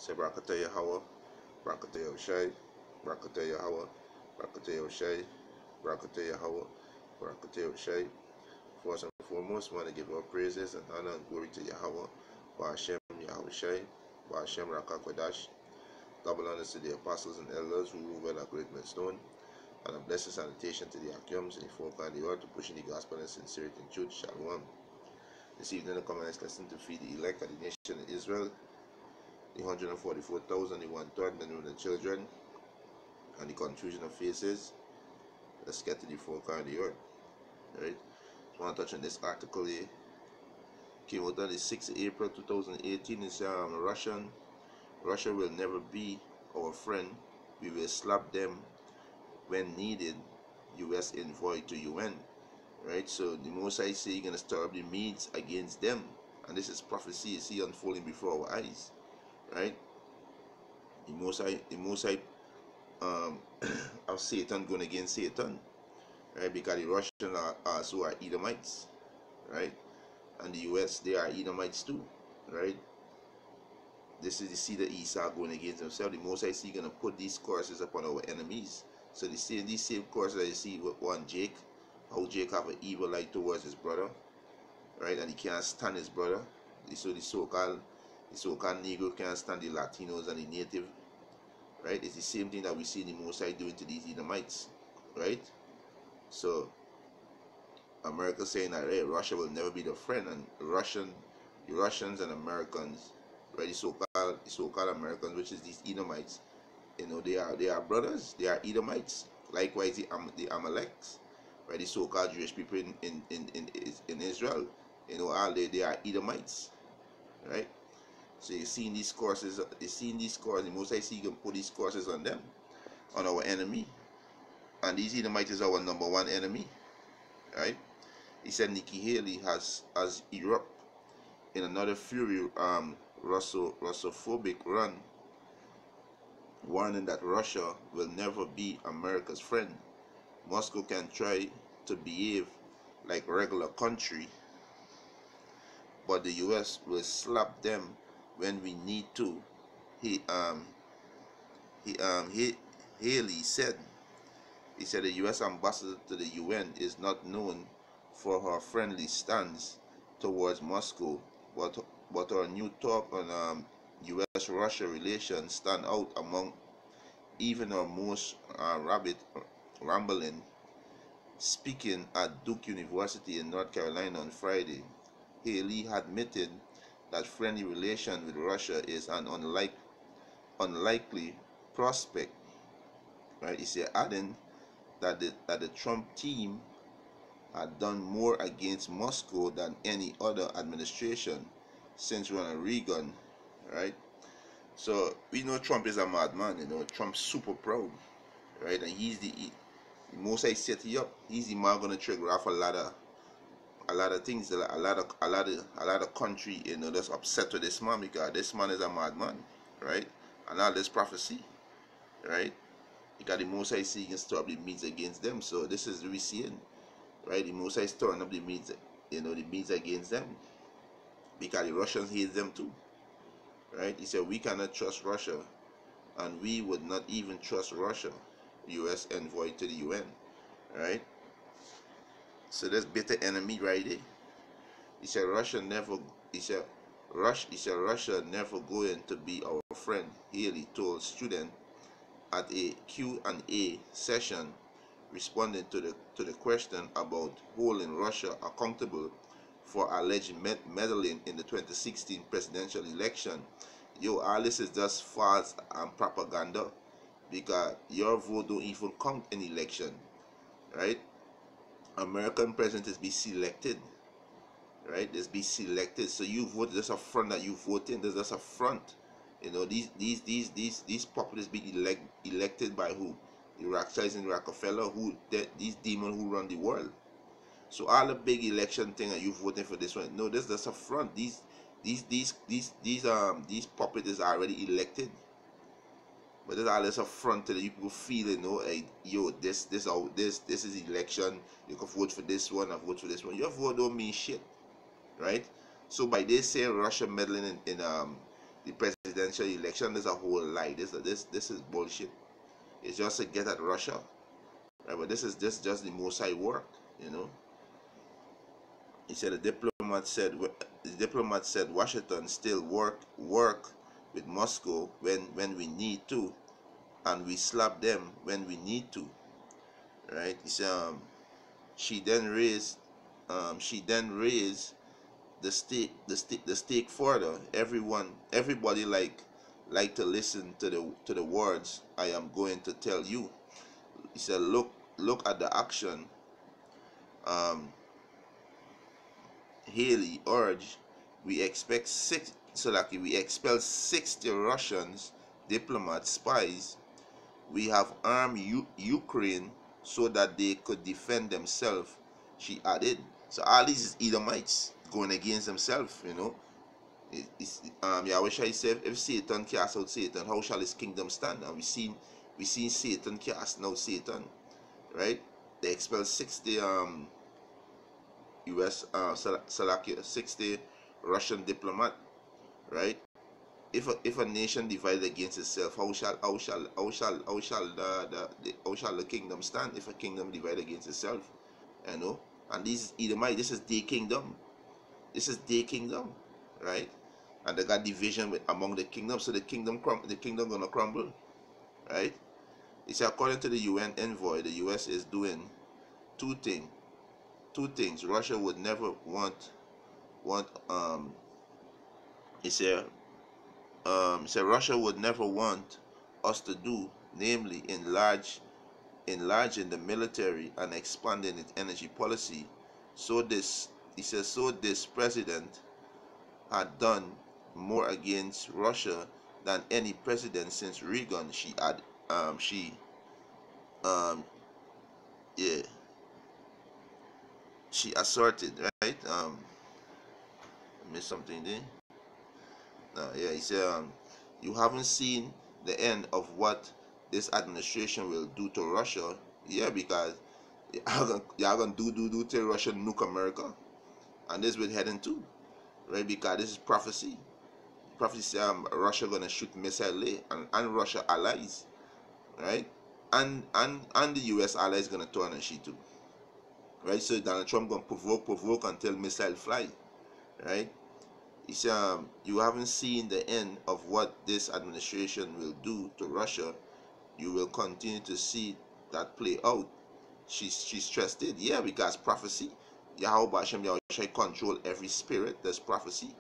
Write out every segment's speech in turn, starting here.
Say Barakatah Yahweh, Barakatah Yahushai, Barakatah Yahweh, Barakatah Yahushai, Barakatah Yahweh, Barakatah Yahushai. First and foremost, we want to give our praises and honor and glory to Yahweh, Ba'ashem Yahushai, Ba'ashem Rakakwadash. Double honors to the apostles and elders who rule well at Great Millstone, and a blessed salutation to the Akiums and the folk on the earth to pushing the gospel in sincerity and truth. Shalom. This evening, the comments lesson to feed the elect of the nation of Israel, the 144,000, the one-third men, women, and children, and the confusion of faces. Let's get to the folk on the earth. Right? I want to touch on this article here. Came out on the 6th of April 2018. It's Russia will never be our friend. We will slap them when needed. U.S. envoy to UN. Right? So the Most High say you're gonna stir up the Medes against them, and this is prophecy you see unfolding before our eyes. Right? The Most High of Satan going against Satan. Right? Because the Russians are also are Edomites. Right? And the US, they are Edomites too. Right? This is the seed of Esau going against himself. The Most High see going to put these curses upon our enemies. So these same curses that you see with one Jake, how Jake have an evil light towards his brother, right? And he can't stand his brother. So the so-called Negro can't stand the Latinos and the native, right? It's the same thing that we see the Most High doing to these Edomites, right? So America saying that, hey, Russia will never be the friend, and the Russians and Americans, right? The so-called Americans, which is these Edomites, you know, they are brothers. They are Edomites. Likewise, the Amaleks, right? The so-called Jewish people in Israel, you know, all they are Edomites, right? So you're seeing these courses. The Most I see you can put these courses on them, on our enemy, and these Edomites is our number one enemy, right? He said Nikki Haley has erupted in another fury Russophobic run, warning that Russia will never be America's friend. Moscow can try to behave like a regular country, but the US will slap them when we need to. Haley said. He said the US ambassador to the UN is not known for her friendly stance towards Moscow, but our new talk on US-Russia relations stand out among even our most rambling. Speaking at Duke University in North Carolina on Friday, Haley admitted that friendly relations with Russia is an unlikely prospect. Right? He said, adding that the Trump team had done more against Moscow than any other administration since Ronald Reagan, right? So we know Trump is a madman. You know, Trump's super proud, right? And he's the Most I set you up. He's the man gonna trigger off a lot of things. A lot of country, you know, that's upset with this man because this man is a madman, right? And all this prophecy, right? Because the Most I see you can stop the Medes against them. So this is we seeing, right? The Most I stirring up the Medes, you know, the Medes against them because the Russians hate them too, right? He said we cannot trust Russia, and we would not even trust Russia, U.S. envoy to the UN, right? So that's bitter enemy right there. He said Russia never. He said Russia never going to be our friend. Haley told students at a Q&A session responding to the question about holding Russia accountable for alleged meddling in the 2016 presidential election. Yo, all this is just false and propaganda because your vote don't even count in election, right? American president is be selected, right? It's be selected. So you vote, there's a front that you vote in. There's just a front. You know, these populists be elected by who? The Rothschilds and Rockefeller, these demons who run the world. So all the big election thing that you voting for this one, no, this is a front. These puppets are already elected, but there's all this a front that you people feel, you know, hey, yo, this is election. You can vote for this one, I vote for this one. Your vote don't mean shit, right? So by they saying Russia meddling in the presidential election is a whole lie. This is bullshit. It's just to get at Russia, right? But this is just the Mossad work, you know. He said the diplomat said Washington still work with Moscow when we need to, and we slap them when we need to, right? He said she then raised the stake further. Everybody like to listen to the words I am going to tell you. He said, look at the action. Haley urged, we expect we expelled 60 Russians, diplomats, spies. We have armed Ukraine so that they could defend themselves, she added. So all these Edomites going against themselves, you know. Yahweh Shai said, if Satan cast out Satan, how shall his kingdom stand? And we seen Satan cast out Satan, right? They expelled 60 US 60 Russian diplomat, right? If a nation divided against itself, how shall the kingdom stand? If a kingdom divided against itself, you know. And this is Edomite. This is their kingdom. This is their kingdom, right? And they got division among the kingdoms, so the kingdom gonna crumble, right? It's according to the UN envoy, the US is doing two things. Russia would never want he said Russia would never want us to do, namely enlarging the military and expanding its energy policy. So this president had done more against Russia than any president since Reagan. She asserted, right? Missed something there. Yeah, he said, you haven't seen the end of what this administration will do to Russia. Yeah, because y'all gonna do to Russia, nuke America, and this we're heading to, right? Because this is prophecy. Prophecy say Russia gonna shoot missile and Russia allies, right? And the US allies gonna turn and shoot too, right? So Donald Trump gonna provoke until missile fly, right? He said, you haven't seen the end of what this administration will do to Russia. You will continue to see that play out. She stressed it. Yeah, because prophecy. Yahweh Hashem Yahushai control every spirit. There's prophecy.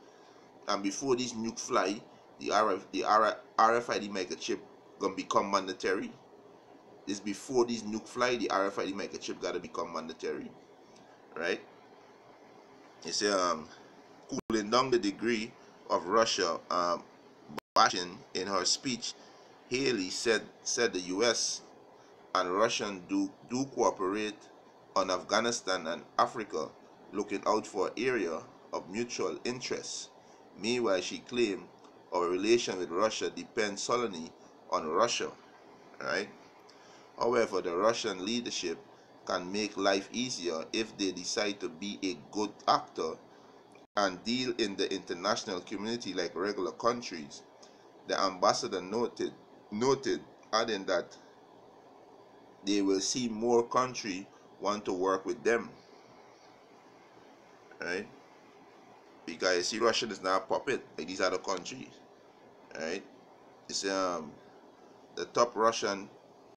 And before these nuke fly, the RFID microchip gonna become mandatory. This before these nuke fly, the RFID microchip gotta become mandatory, right? He said, cooling down the degree of Russia bashing in her speech, Haley said the U.S. and Russia do cooperate on Afghanistan and Africa, looking out for an area of mutual interest. Meanwhile, she claimed our relation with Russia depends solely on Russia, right? However, the Russian leadership can make life easier if they decide to be a good actor and deal in the international community like regular countries. The ambassador noted, adding that they will see more countries want to work with them, right? Because you see, Russia is not a puppet like these other countries, right? It's the top Russian.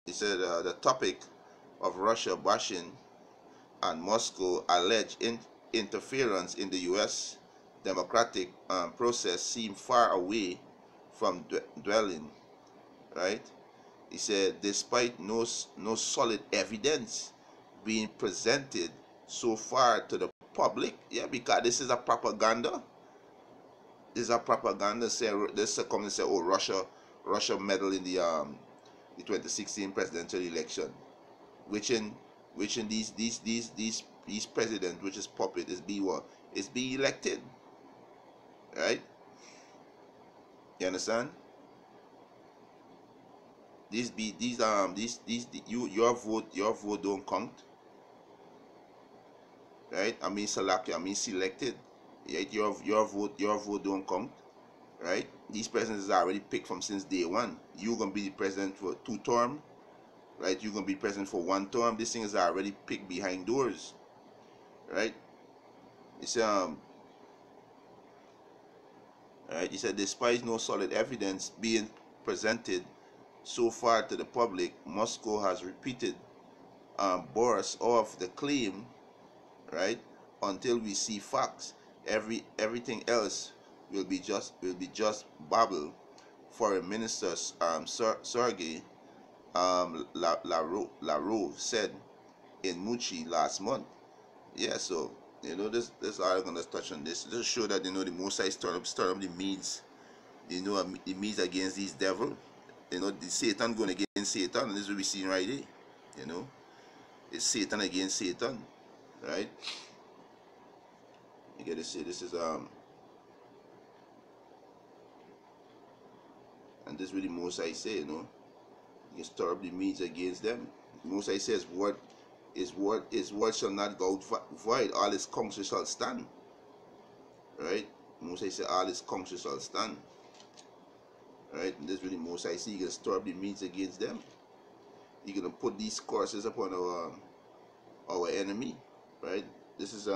He said the topic of Russia bashing and Moscow alleged interference in the U.S. democratic process seem far away from dwelling, right? He said, despite no solid evidence being presented so far to the public, yeah, because this is a propaganda. This is a propaganda. Say this come and say, oh, Russia meddled in the 2016 presidential election, which in these president, which is puppet, is be elected, right? You understand? Your vote don't count, right? I mean selected, right? Your vote don't count. right? These presidents are already picked from since day one. You're gonna be the president for 2 term, right? You're gonna be president for 1 term. This thing is already picked behind doors, right? It's right. He said, despite no solid evidence being presented so far to the public, Moscow has repeated bursts of the claim, right? Until we see facts, everything else will be just babble. Foreign Minister Sergei Lavrov said in Muchi last month. Yeah, so this article gonna touch on this. Just show that the Mosai start up the Medes, the Medes against these devil. The Satan going against Satan, and this is what we see right here. It's Satan against Satan, right? You gotta see this is and this is really Mosai say, you can stir up the Medes against them. Mosai says what shall not go void, all his counsel shall stand. Right? Mosai said all his counsel shall stand. Right? And this really Mosai say, you can stir up the Medes against them. You're gonna put these curses upon our enemy. Right? This is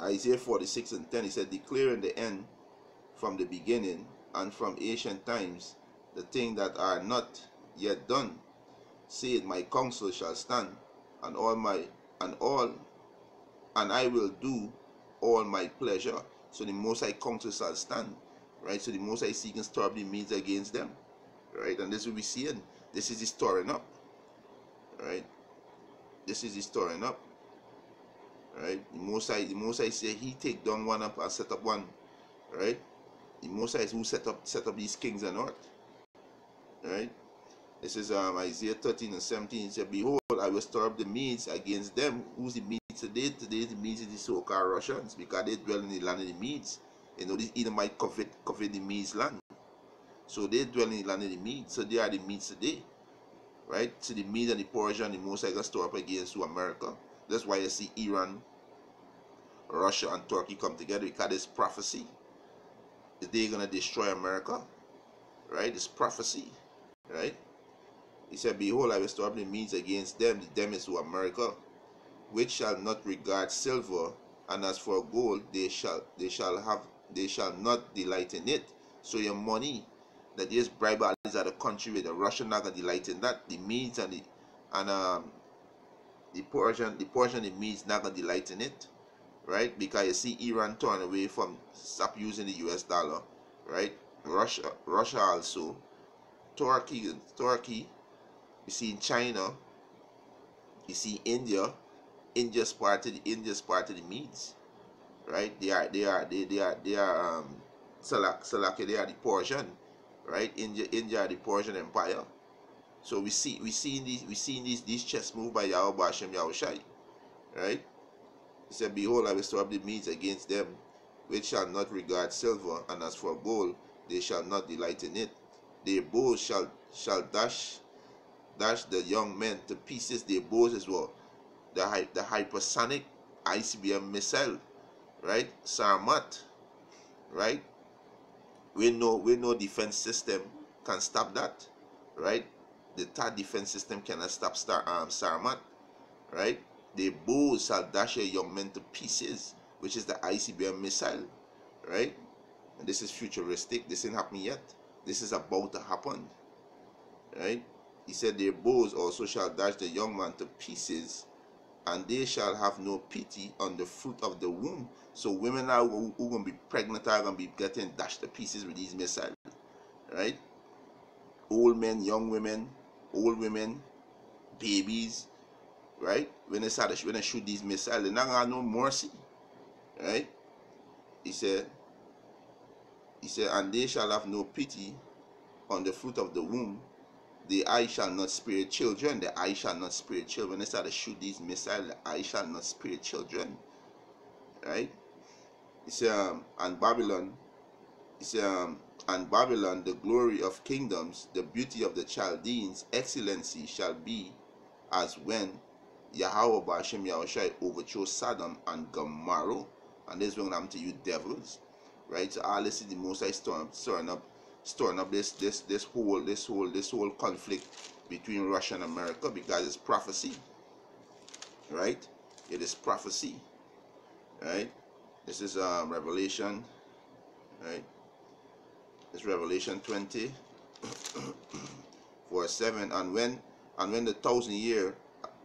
Isaiah 46:10. He said, declaring the end from the beginning and from ancient times, the things that are not yet done. Say, my counsel shall stand, and I will do all my pleasure. So the Most High counsel shall stand, right? So the Most High seeking stir up the Medes against them, right? And this will be seeing. This is the stirring up, right? This is the stirring up, right? The Most High say he take down one up and set up one, right? The Most High is who set up these kings on earth, right? This is Isaiah 13:17. It said, behold, I will stir up the Medes against them. Who's the Medes today? Today the Medes is the so-called Russians, because they dwell in the land of the Medes. This Edomite covet the Medes land. So they dwell in the land of the Medes. So they are the Medes today, right? So the Medes and the Persian, the Most High gonna stir up against America. That's why you see Iran, Russia, and Turkey come together, because this prophecy that they're gonna destroy America, right? This prophecy, right? He said, behold, I will stir up the Medes against them. Them is to America, which shall not regard silver, and as for gold, they shall not delight in it. So your money that is bribe out of the country with the Russian not gonna delight in that. The Medes and the Persian the Medes not gonna delight in it, right? Because you see Iran turn away from stop using the US dollar, right? Russia also, Turkey. You see in China, you see India. India's part of the Medes, right? They are Salaki, they are the Persian, right? India are the Persian Empire. So we see these chess move by Yahweh Bashem Yahushai, right? He said, behold, I will stir up the Medes against them, which shall not regard silver, and as for gold, they shall not delight in it. Their bows shall dash the young men to pieces. Their bows as well. The hypersonic ICBM missile, right? Sarmat, right? We no defense system can stop that, right? The third defense system cannot stop Sarmat, right? The bows shall dash a young men to pieces, which is the ICBM missile, right? And this is futuristic. This ain't happening yet. This is about to happen, right? He said, their bows also shall dash the young man to pieces, and they shall have no pity on the fruit of the womb. So women now who going to be pregnant are going to be getting dashed to pieces with these missiles, right? Old men, young women, old women, babies, right? When they shoot these missiles, they're not going to have no mercy, right? He said, and they shall have no pity on the fruit of the womb. The eye shall not spare children. The eye shall not spare children. When they start to shoot these missiles, the eye shall not spare children, right? He said, and Babylon, the glory of kingdoms, the beauty of the Chaldeans, excellency shall be as when Yahweh Bashem Yahushai overthrew Sodom and Gomorrah. And this is going to happen to you devils. right? So all this is the Most High storing up this whole conflict between Russia and America, because it's prophecy, right? It is prophecy, right? This is Revelation, right? It's Revelation 20, verse 7. And when the 1,000 years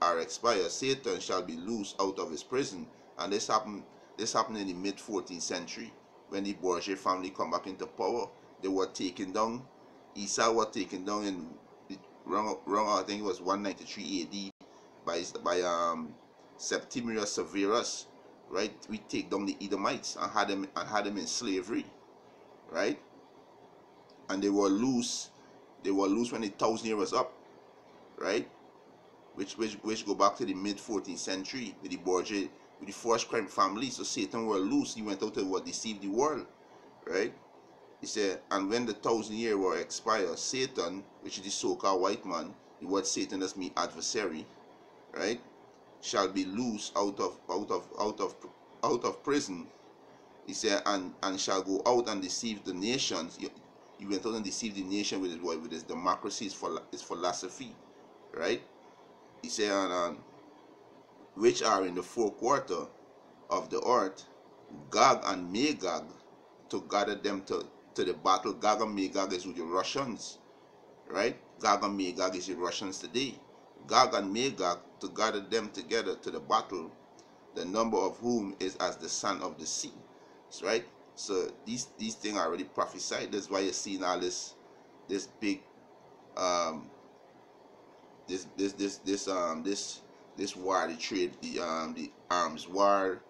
are expired, Satan shall be loosed out of his prison. And this happened in the mid 14th century, when the Borgia family come back into power. They were taken down. Esau was taken down in wrong, I think it was 193 AD by Septimius Severus, right? We take down the Edomites and had them in slavery, right? And they were loose when the 1,000 years was up, right? Which go back to the mid 14th century with the Borgia, with the first crime family. So Satan were loose. He went out to deceive the world, right? He said, and when the 1,000 years were expired, Satan, which is the so-called white man, the word Satan does mean adversary, right? Shall be loose out of prison. He said, and shall go out and deceive the nations. He went out and deceived the nation with his democracy, his philosophy, right? He said, which are in the four quarter of the earth, Gog and Magog, to gather them to the battle. Gog and Magog is with the Russians, right? Gog and Magog is the Russians today. Gog and Magog, to gather them together to the battle, the number of whom is as the sand of the sea. Right? So these things are already prophesied. That's why you're seeing all this big this war, the trade, the arms war,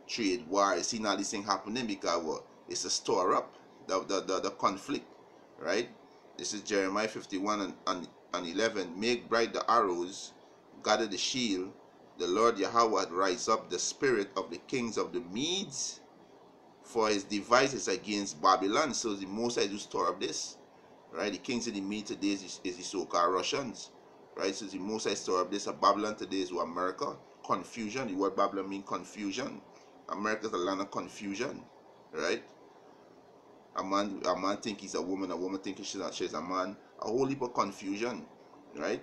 trade war. You're seeing all these things happening because it's a store up the conflict, right? This is Jeremiah 51 and 11. Make bright the arrows, gather the shield. The Lord Yahweh rise up the spirit of the kings of the Medes, for his devices against Babylon. So the Most High do store up this, right? The kings of the Medes today is the so-called Russians, right? So the Most High store up this. Babylon today is America. Confusion. The word Babylon means confusion. America is a land of confusion, right? A man think he's a woman think she's a man. A whole heap of confusion, right?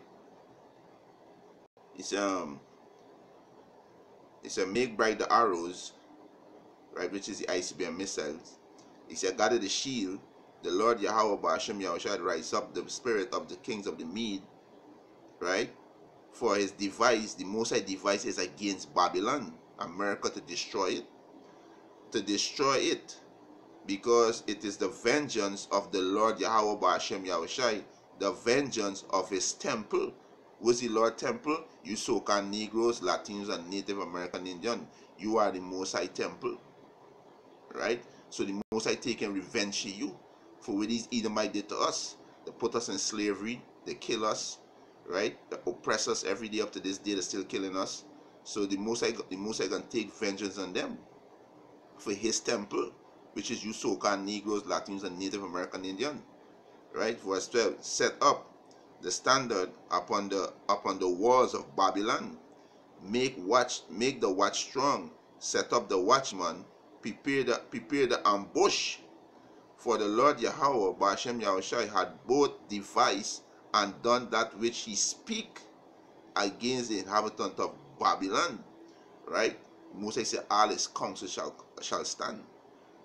It's a make bright the arrows, right, which is the ICBM missiles. He said, gather the shield. The Lord Yahweh Ba'ashem Yahushua rise up the spirit of the kings of the Mede, right? For his device, the Most High device is against Babylon, America, to destroy it, because it is the vengeance of the Lord Yahweh Ba'ashem Yahushua, the vengeance of his temple. What's the Lord temple? You so-called Negroes, Latinos, and Native American Indian, you are the Most High temple, right? So the Most High taking revenge to you for what these Edomites did to us. They put us in slavery, they kill us, right? They oppress us every day up to this day. They're still killing us. So the Most High gonna take vengeance on them for his temple, which is you so-called Negroes, Latinos, and Native American Indian, right? Verse 12. Set up the standard upon the walls of Babylon. Make the watch strong. Set up the watchman. Prepare the ambush. For the Lord Yahweh Ba'ashem Yahushua had both devised and done that which he speak against the inhabitant of Babylon, right? Moses said, all his counsel shall stand,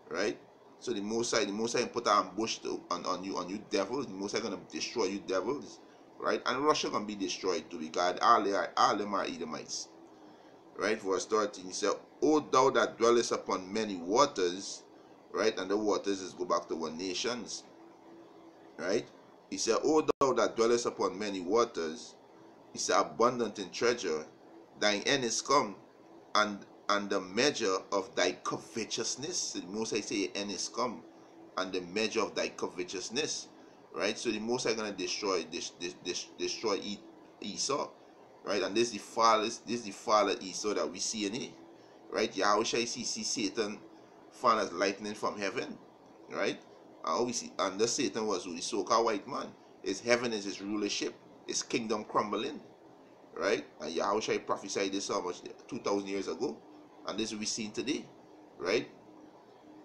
right? So the Most High put an ambush on you devils. The Most High gonna destroy you devils, right? And Russia gonna be destroyed too, because all them are Edomites, right? Verse 13, he said, O thou that dwellest upon many waters, right? And the waters is go back to one nations, right? He said, O thou that dwellest upon many waters, he said, abundant in treasure, thine end is come, and the measure of thy covetousness. The Most High say your end is come, and the measure of thy covetousness, right? So the Most High gonna destroy Esau, right? And this is the fall of Esau that we see in it, right? Yahushua see Satan fall as lightning from heaven, right? And the Satan was the so-called white man. His heaven is his rulership, his kingdom crumbling, right? And Yahushua prophesied this almost 2,000 years ago, and this we seen today, right?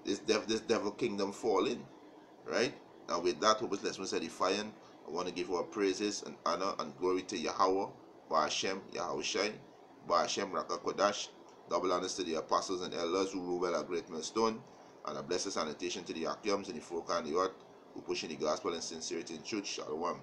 this devil kingdom falling, right? And with that, hope this lesson is edifying. I want to give our praises and honor and glory to Yahweh, Ba'ashem, Yahushai, Ba'ashem, Raka Kodash. Double honors to the apostles and elders who rule well a great millstone, and a blessed sanitation to the Akiums and the folk and the earth who push in the gospel in sincerity and truth. Shalom.